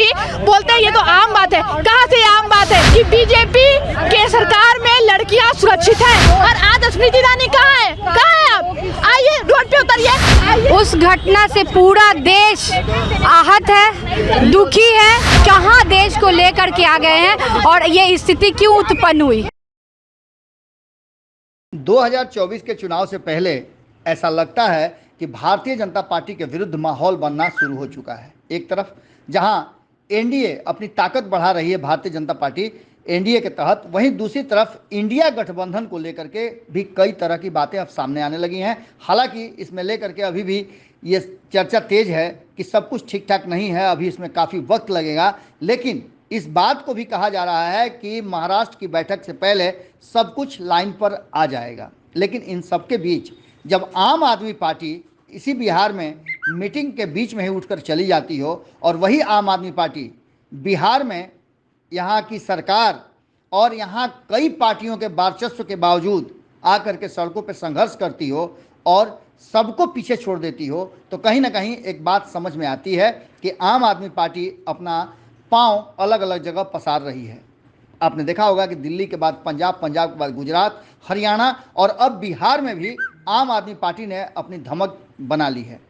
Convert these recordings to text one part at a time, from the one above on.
भी बोलते हैं ये तो आम बात है। कहाँ से आम बात है कि बीजेपी के सरकार में लड़कियां सुरक्षित हैं? और आज स्मृति ईरानी कहाँ है? कहाँ है आप? आइए रोड पे उतरिए। उस घटना से पूरा देश आहत है, दुखी है। कहाँ देश को लेकर के आ गए हैं और ये स्थिति क्यों उत्पन्न हुई? 2024 के चुनाव से पहले ऐसा लगता है कि भारतीय जनता पार्टी के विरुद्ध माहौल बनना शुरू हो चुका है। एक तरफ जहां एनडीए अपनी ताकत बढ़ा रही है, भारतीय जनता पार्टी एनडीए के तहत, वहीं दूसरी तरफ इंडिया गठबंधन को लेकर के भी कई तरह की बातें अब सामने आने लगी हैं। हालांकि इसमें लेकर के अभी भी ये चर्चा तेज है कि सब कुछ ठीक ठाक नहीं है, अभी इसमें काफ़ी वक्त लगेगा। लेकिन इस बात को भी कहा जा रहा है कि महाराष्ट्र की बैठक से पहले सब कुछ लाइन पर आ जाएगा। लेकिन इन सब के बीच जब आम आदमी पार्टी इसी बिहार में मीटिंग के बीच में ही उठकर चली जाती हो और वही आम आदमी पार्टी बिहार में यहाँ की सरकार और यहाँ कई पार्टियों के वर्चस्व के बावजूद आकर के सड़कों पर संघर्ष करती हो और सबको पीछे छोड़ देती हो, तो कहीं ना कहीं एक बात समझ में आती है कि आम आदमी पार्टी अपना पांव अलग अलग जगह पसार रही है। आपने देखा होगा कि दिल्ली के बाद पंजाब, पंजाब के बाद गुजरात, हरियाणा और अब बिहार में भी आम आदमी पार्टी ने अपनी धमक बना ली है।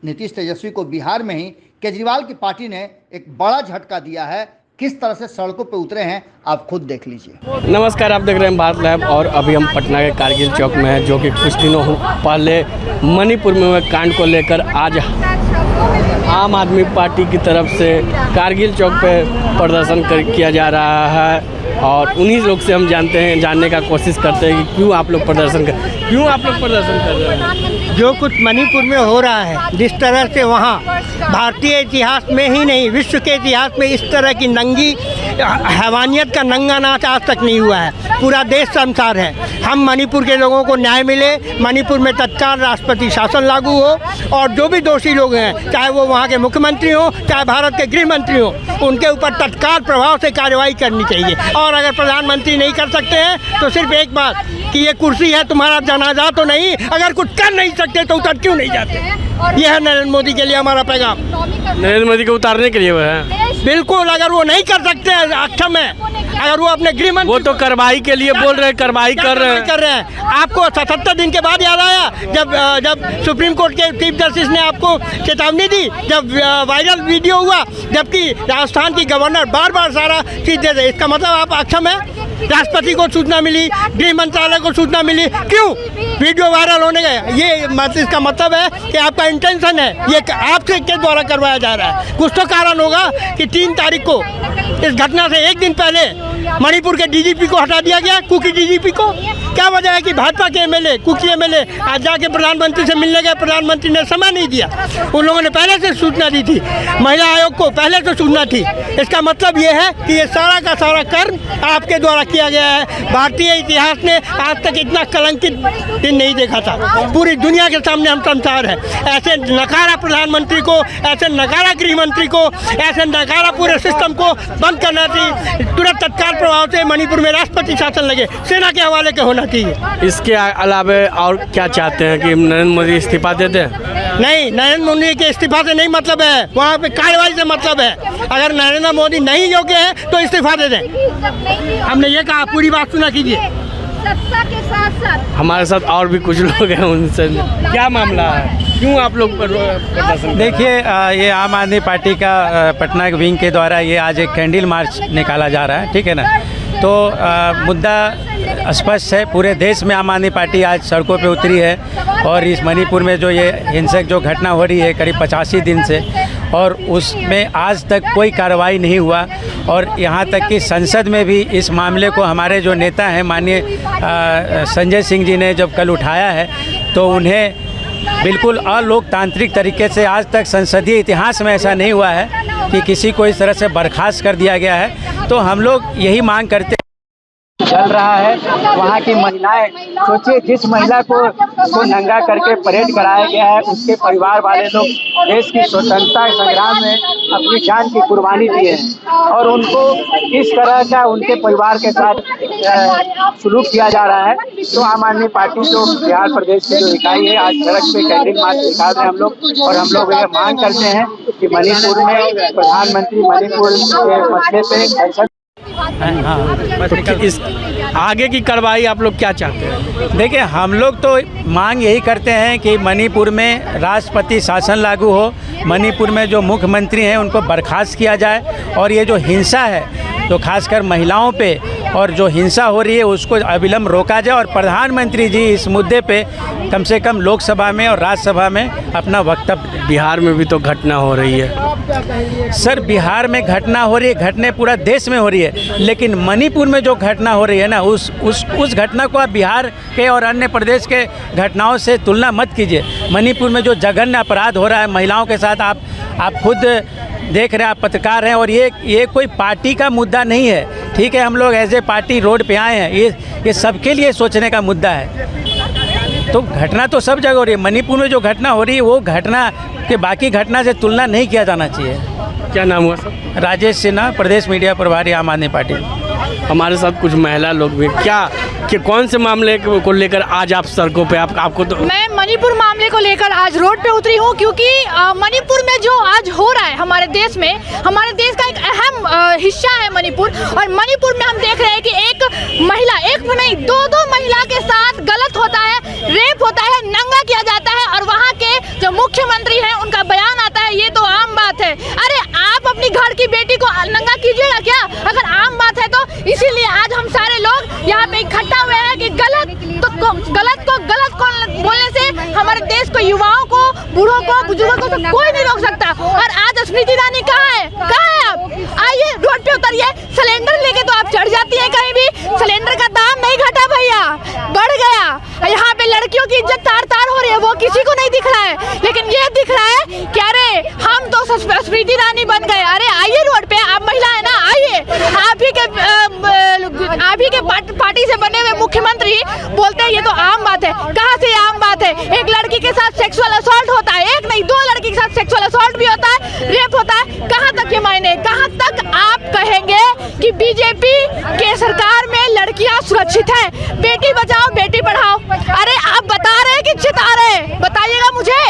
नीतीश तेजस्वी को बिहार में ही केजरीवाल की पार्टी ने एक बड़ा झटका दिया है। किस तरह से सड़कों पर उतरे हैं आप खुद देख लीजिए। नमस्कार, आप देख रहे हैं भारत लाइव और अभी हम पटना के कारगिल चौक में हैं, जो कि कुछ दिनों पहले मणिपुर में हुए कांड को लेकर आज आम आदमी पार्टी की तरफ से कारगिल चौक पे प्रदर्शन किया जा रहा है। और उन्हीं लोग से हम जानने का कोशिश करते हैं कि क्यों आप लोग प्रदर्शन कर रहे हैं। जो कुछ मणिपुर में हो रहा है, जिस तरह से वहाँ भारतीय इतिहास में ही नहीं विश्व के इतिहास में इस तरह की नंगी हैवानियत का नंगा नाच आज तक नहीं हुआ है। पूरा देश शर्मसार है। हम मणिपुर के लोगों को न्याय मिले, मणिपुर में तत्काल राष्ट्रपति शासन लागू हो और जो भी दोषी लोग हैं, चाहे वो वहाँ के मुख्यमंत्री हो, चाहे भारत के गृह मंत्री हो, उनके ऊपर तत्काल प्रभाव से कार्रवाई करनी चाहिए। और अगर प्रधानमंत्री नहीं कर सकते हैं तो सिर्फ एक बात कि ये कुर्सी है तुम्हारा जनाजा तो नहीं, अगर कुछ कर नहीं सकते तो उतर क्यों नहीं जाते। यह है नरेंद्र मोदी के लिए हमारा पैगाम। नरेंद्र मोदी को उतारने के लिए वो है। बिल्कुल, अगर वो नहीं कर सकते अक्षम है, अगर वो अपने गृह मंत्री, वो तो कार्रवाई के लिए बोल रहे हैं, कार्रवाई कर रहे हैं। आपको 77 दिन के बाद याद आया जब सुप्रीम कोर्ट के चीफ जस्टिस ने आपको चेतावनी दी, जब वायरल वीडियो हुआ, जबकि राजस्थान की गवर्नर बार बार सारा चीज दे दे। इसका मतलब आप अक्षम है। राष्ट्रपति को सूचना मिली, गृह मंत्रालय को सूचना मिली, क्यों वीडियो वायरल होने गए? ये इसका मतलब है कि आपका इंटेंशन है, ये आपसे के द्वारा करवाया जा रहा है। कुछ तो कारण होगा कि 3 तारीख को इस घटना से एक दिन पहले मणिपुर के डीजीपी को हटा दिया गया, कुकी डीजीपी को। क्या वजह है कि भाजपा के एमएलए, कुकी एमएलए आज जाके प्रधानमंत्री से मिलने गए, प्रधानमंत्री ने समय नहीं दिया। उन लोगों ने पहले से सूचना दी थी, महिला आयोग को पहले से सूचना थी। इसका मतलब ये है कि ये सारा का सारा कर्म आपके द्वारा किया गया है। भारतीय इतिहास ने आज तक इतना कलंकित दिन नहीं देखा था। पूरी दुनिया के सामने हम संसार है। ऐसे नकारा प्रधानमंत्री को, ऐसे नकारा गृह मंत्री को, ऐसे नकारा पूरे सिस्टम को बंद करना चाहिए। तुरंत तत्काल प्रभाव से मणिपुर में राष्ट्रपति शासन लगे, सेना के हवाले के होना चाहिए। इसके अलावा और क्या चाहते हैं कि नरेंद्र मोदी इस्तीफा दे दें? नहीं, नरेंद्र मोदी के इस्तीफा से नहीं मतलब है, वहाँ पे कार्रवाई से मतलब है। अगर नरेंद्र मोदी नहीं योग्य है तो इस्तीफा दे दें। हमने ये कहा, पूरी बात सुना कीजिए। सत्ता के साथ साथ हमारे साथ और भी कुछ लोग हैं, उनसे क्या मामला है, क्यों आप लोग प्रदर्शन? देखिए, ये आम आदमी पार्टी का पटना के विंग के द्वारा ये आज एक कैंडल मार्च निकाला जा रहा है, ठीक है ना। तो मुद्दा स्पष्ट है, पूरे देश में आम आदमी पार्टी आज सड़कों पे उतरी है। और इस मणिपुर में जो ये हिंसक जो घटना हो रही है करीब 85 दिन से, और उसमें आज तक कोई कार्रवाई नहीं हुआ। और यहाँ तक कि संसद में भी इस मामले को हमारे जो नेता हैं माननीय संजय सिंह जी ने जब कल उठाया है, तो उन्हें बिल्कुल अलोकतांत्रिक तरीके से, आज तक संसदीय इतिहास में ऐसा नहीं हुआ है कि किसी को इस तरह से बर्खास्त कर दिया गया है। तो हम लोग यही मांग करते हैं जल रहा है। वहाँ की महिलाएं, सोचिए जिस महिला को नंगा करके परेड कराया गया है, उसके परिवार वाले लोग देश की स्वतंत्रता संग्राम में अपनी जान की कुर्बानी दिए हैं और उनको इस तरह का उनके परिवार के साथ सलूक किया जा रहा है। तो आम आदमी पार्टी जो बिहार प्रदेश की जो इकाई है, आज सड़क पे कैंडल मार्च निकाल रहे हैं हम लोग और हम लोग ये मांग करते हैं कि मणिपुर में प्रधानमंत्री मणिपुर के मसले पे संसद तो इस आगे की कार्रवाई आप लोग क्या चाहते हैं? देखिए, हम लोग तो मांग यही करते हैं कि मणिपुर में राष्ट्रपति शासन लागू हो, मणिपुर में जो मुख्यमंत्री हैं उनको बर्खास्त किया जाए और ये जो हिंसा है, तो खासकर महिलाओं पे और जो हिंसा हो रही है उसको अविलंब रोका जाए और प्रधानमंत्री जी इस मुद्दे पे कम से कम लोकसभा में और राज्यसभा में अपना वक्तव्य। बिहार में भी तो घटना हो रही है सर, बिहार में घटना हो रही है, घटना पूरा देश में हो रही है, लेकिन मणिपुर में जो घटना हो रही है ना, उस घटना को आप बिहार के और अन्य प्रदेश के घटनाओं से तुलना मत कीजिए। मणिपुर में जो जघन्य अपराध हो रहा है महिलाओं के साथ, आप खुद देख रहे हैं, आप पत्रकार हैं, और ये कोई पार्टी का मुद्दा नहीं है। ठीक है, हम लोग एज ए पार्टी रोड पे आए हैं, ये सबके लिए सोचने का मुद्दा है। तो घटना तो सब जगह हो रही है, मणिपुर में जो घटना हो रही है वो घटना के बाकी घटना से तुलना नहीं किया जाना चाहिए। क्या नाम हुआ सर? राजेश सिन्हा, प्रदेश मीडिया प्रभारी, आम आदमी पार्टी। हमारे साथ कुछ महिला लोग भी, क्या कि कौन से मामले को लेकर आज आप सड़कों पे आपको तो? मैं मणिपुर मामले को लेकर आज रोड पे उतरी हूँ क्योंकि मणिपुर में जो आज हो रहा है हमारे देश में, हमारे देश का एक अहम हिस्सा है मणिपुर। और मणिपुर में हम देख रहे हैं कि एक महिला, एक नहीं दो महिला के साथ गलत होता है, रेप होता है, नंगा किया जाता है और वहाँ के जो मुख्यमंत्री हैं उनका बयान आता है, ये तो आम बात है। अरे आप अपनी घर की बेटी को नंगा कीजिएगा क्या? अगर आम बात है तो इसीलिए आज हम सारे लोग यहाँ पे इकट्ठा हुए हैं कि गलत को गलत बोलने से हमारे देश को, युवाओं को, बूढ़ों को, बुजुर्गों को तो कोई नहीं रोक सकता। और आज स्मृति ईरानी कहाँ है आप? आइए रोड पे उतरिए। सिलेंडर लेके तो आप चढ़ जाती है कहीं भी, सिलेंडर का दाम नहीं घटा भैया, बढ़ गया। यहाँ पे लड़कियों की इज्जत तार हो रही है, वो किसी को नहीं दिख रहा है, लेकिन ये दिख रहा है कि अरे हम तो स्मृति ईरानी बन गए। अरे आइए रोड पे, आप महिला है ना, आइए। आप ही के पार्टी से बने हुए मुख्यमंत्री बोलते हैं ये तो आम बात है। कहाँ से आम बात है? एक लड़की के साथ सेक्सुअल असॉल्ट होता है, एक नहीं 2 लड़की के साथ सेक्सुअल असॉल्ट भी होता है, रेप होता है। कहाँ तक ये मायने? कहाँ तक आप कहेंगे कि बीजेपी के सरकार में लड़कियां सुरक्षित हैं? बेटी बचाओ बेटी पढ़ाओ, अरे आप बता रहे हैं कि चिता रहे? बताइएगा मुझे।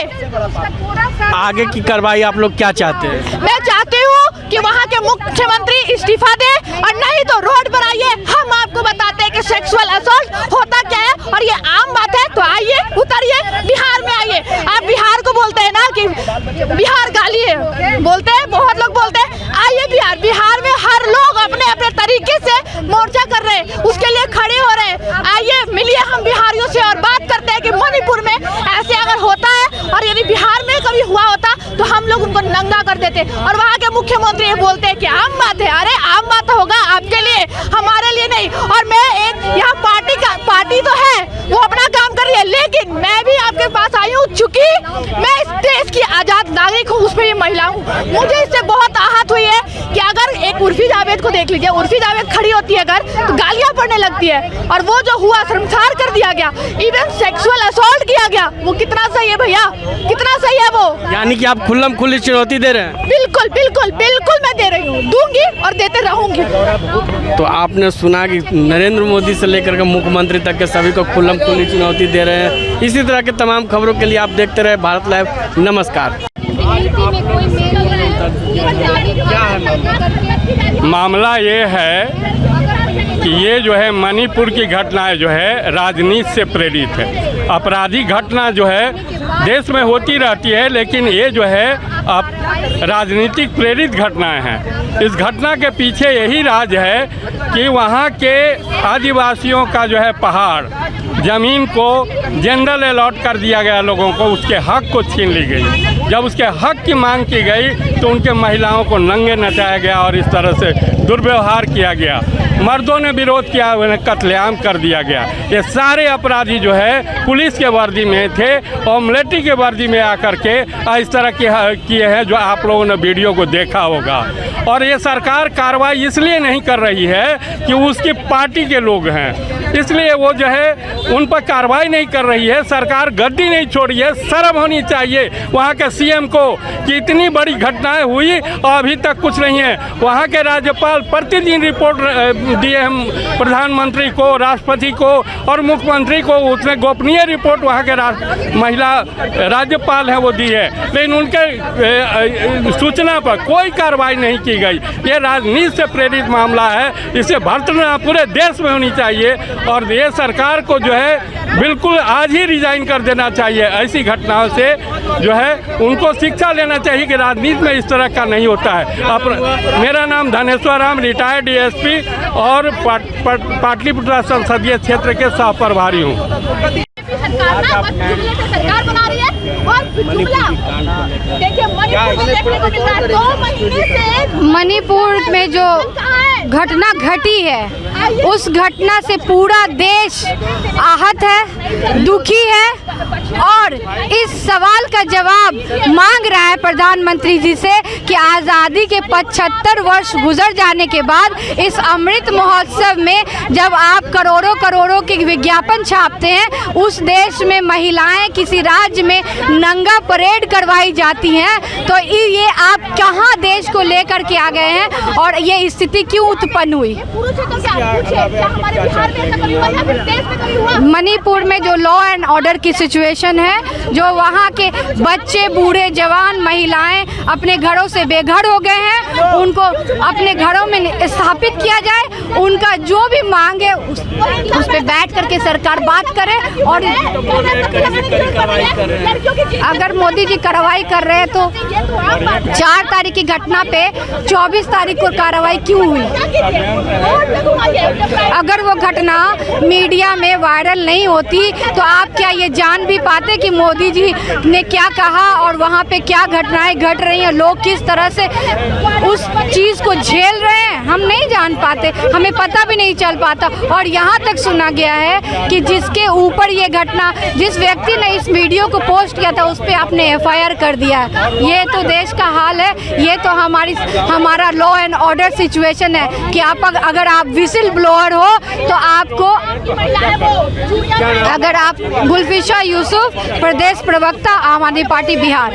आगे की कार्रवाई आप लोग क्या चाहते हैं? मैं चाहती हूँ कि वहाँ के मुख्यमंत्री इस्तीफा दे और नहीं तो रोड पर आइए, हम आपको बताते हैं कि सेक्सुअल असॉल्ट होता क्या है और ये आम बात है। तो आइए, उतरिए, बिहार में आइए। आप बिहार को बोलते हैं ना कि बिहार गाली है, बोलते हैं, बहुत लोग बोलते हैं। आइए बिहार में हर लोग अपने अपने तरीके से मोर्चा कर रहे हैं, उसके लिए खड़े हो रहे हैं। आइए मिलिए हम बिहारियों से और बात करते हैं कि मणिपुर में ऐसे अगर होता है और यदि बिहार में कभी हुआ होता तो हम लोग उनको नंगा कर देते। और वहाँ के मुख्यमंत्री ये बोलते हैं कि आम बात है। अरे आम बात होगा आपके लिए, हमारे लिए नहीं। और मैं एक यहाँ पार्टी तो है, वो अपना काम कर रही है, लेकिन मैं भी आपके पास आई हूँ चूंकि मैं इस देश की आजाद नागरिक हूँ, उसमें भी महिला हूँ। मुझे इससे बहुत आहत हुई है कि अगर एक उर्फी जावेद को देख लीजिए, उर्फी जावेद खड़ी होती है अगर तो गालियाँ पड़ने लगती है, और वो जो हुआ शर्मसार कर दिया गया, इवन सेक्सुअल असॉल्ट किया गया, वो कितना सही है भैया, कितना सही है वो? यानी कि आप खुल्लम खुल्ली चुनौती दे रहे हैं? बिल्कुल बिल्कुल बिल्कुल मैं दे रही हूँ, दूंगी और देते रहूंगी। तो आपने सुना कि नरेंद्र मोदी से लेकर के मुख्यमंत्री तक के सभी को खुल्लम खुल्ली चुनौती दे रहे हैं। इसी तरह के तमाम खबरों के लिए आप देखते रहे भारत लाइव। नमस्कार। मामला ये है कि ये जो है मणिपुर की घटनाएं जो है राजनीति से प्रेरित है। अपराधी घटना जो है देश में होती रहती है, लेकिन ये जो है अब राजनीतिक प्रेरित घटनाएं हैं। इस घटना के पीछे यही राज है कि वहाँ के आदिवासियों का जो है पहाड़ ज़मीन को जनरल अलॉट कर दिया गया, लोगों को उसके हक को छीन ली गई। जब उसके हक की मांग की गई तो उनके महिलाओं को नंगे नचाया गया और इस तरह से दुर्व्यवहार किया गया। मर्दों ने विरोध किया, उन्हें कत्लेआम कर दिया गया। ये सारे अपराधी जो है पुलिस के वर्दी में थे और मिलिट्री के वर्दी में आकर के इस तरह किए हैं जो आप लोगों ने वीडियो को देखा होगा। और ये सरकार कार्रवाई इसलिए नहीं कर रही है कि उसकी पार्टी के लोग हैं, इसलिए वो जो है उन पर कार्रवाई नहीं कर रही है। सरकार गद्दी नहीं छोड़ी है। शर्म होनी चाहिए वहाँ के सीएम को कि इतनी बड़ी घटनाएं हुई और अभी तक कुछ नहीं है। वहाँ के राज्यपाल प्रतिदिन रिपोर्ट दिए हम प्रधानमंत्री को, राष्ट्रपति को और मुख्यमंत्री को। उसने गोपनीय रिपोर्ट वहाँ के महिला राज्यपाल हैं वो दी है, लेकिन उनके सूचना पर कोई कार्रवाई नहीं की गई। ये राजनीति से प्रेरित मामला है, इसे भर्त्सना पूरे देश में होनी चाहिए और ये सरकार को जो है बिल्कुल आज ही रिजाइन कर देना चाहिए। ऐसी घटनाओं से जो है उनको शिक्षा लेना चाहिए कि राजनीति में इस तरह का नहीं होता है। मेरा नाम धनेश्वर राम, रिटायर्ड डीएसपी और पाटलिपुत्र संसदीय क्षेत्र के सह प्रभारी हूँ। सरकार बना रही है और देखिए मणिपुर में देखने को मिलता है 2 महीने से मणिपुर में जो घटना घटी है उस घटना से पूरा देश आहत है, दुखी है और इस सवाल का जवाब मांग रहा है प्रधानमंत्री जी से कि आज़ादी के 75 वर्ष गुजर जाने के बाद इस अमृत महोत्सव में जब आप करोड़ों करोड़ों के विज्ञापन छापते हैं, उस देश में महिलाएं किसी राज्य में नंगा परेड करवाई जाती हैं, तो ये आप कहां देश को लेकर के आ गए हैं और ये स्थिति क्यों उत्पन्न हुई? मणिपुर में जो लॉ एंड ऑर्डर की सिचुएशन है, जो वहाँ के बच्चे, बूढ़े, जवान, महिलाएं अपने घरों से बेघर हो गए हैं, उनको अपने घरों में स्थापित किया जाए। उनका जो भी मांग है उस पे बैठ करके सरकार बात करे। और अगर मोदी जी कार्रवाई कर रहे हैं तो 4 तारीख की घटना पे 24 तारीख को कार्रवाई क्यों हुई? अगर वो घटना मीडिया में वायरल नहीं होती तो आप क्या ये जान भी पाते कि मोदी जी ने क्या कहा और वहाँ पे क्या घटनाएं घट रही हैं, लोग किस तरह से उस चीज़ को झेल रहे हैं? हम नहीं जान पाते, हमें पता भी नहीं चल पाता। और यहाँ तक सुना गया है कि जिसके ऊपर ये घटना, जिस व्यक्ति ने इस वीडियो को पोस्ट किया था, उस पर आपने FIR कर दिया। ये तो देश का हाल है, ये तो हमारा लॉ एंड ऑर्डर सिचुएशन है कि अगर आप विसिल ब्लोअर हो तो आपको, अगर आप गुलफिशा यूसुफ, प्रदेश प्रवक्ता आम आदमी पार्टी बिहार।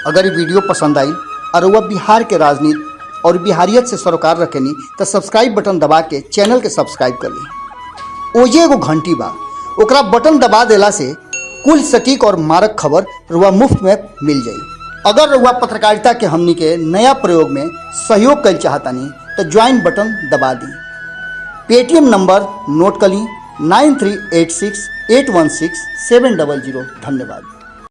अगर ये वीडियो पसंद आई और वह बिहार के राजनीति और बिहारियत से सरोकार रखेनी तो सब्सक्राइब बटन दबा के चैनल के सब्सक्राइब कर ली। ओजे एगो घंटी बा, ओकरा बटन दबा देला से कुल सटीक और मारक खबर रुआ मुफ्त में मिल जाई। अगर रुआ पत्रकारिता के हमनी के नया प्रयोग में सहयोग कर चाहतानी तो ज्वाइन बटन दबा दी। पेटीएम नंबर नोट कर ली 9386816700। धन्यवाद।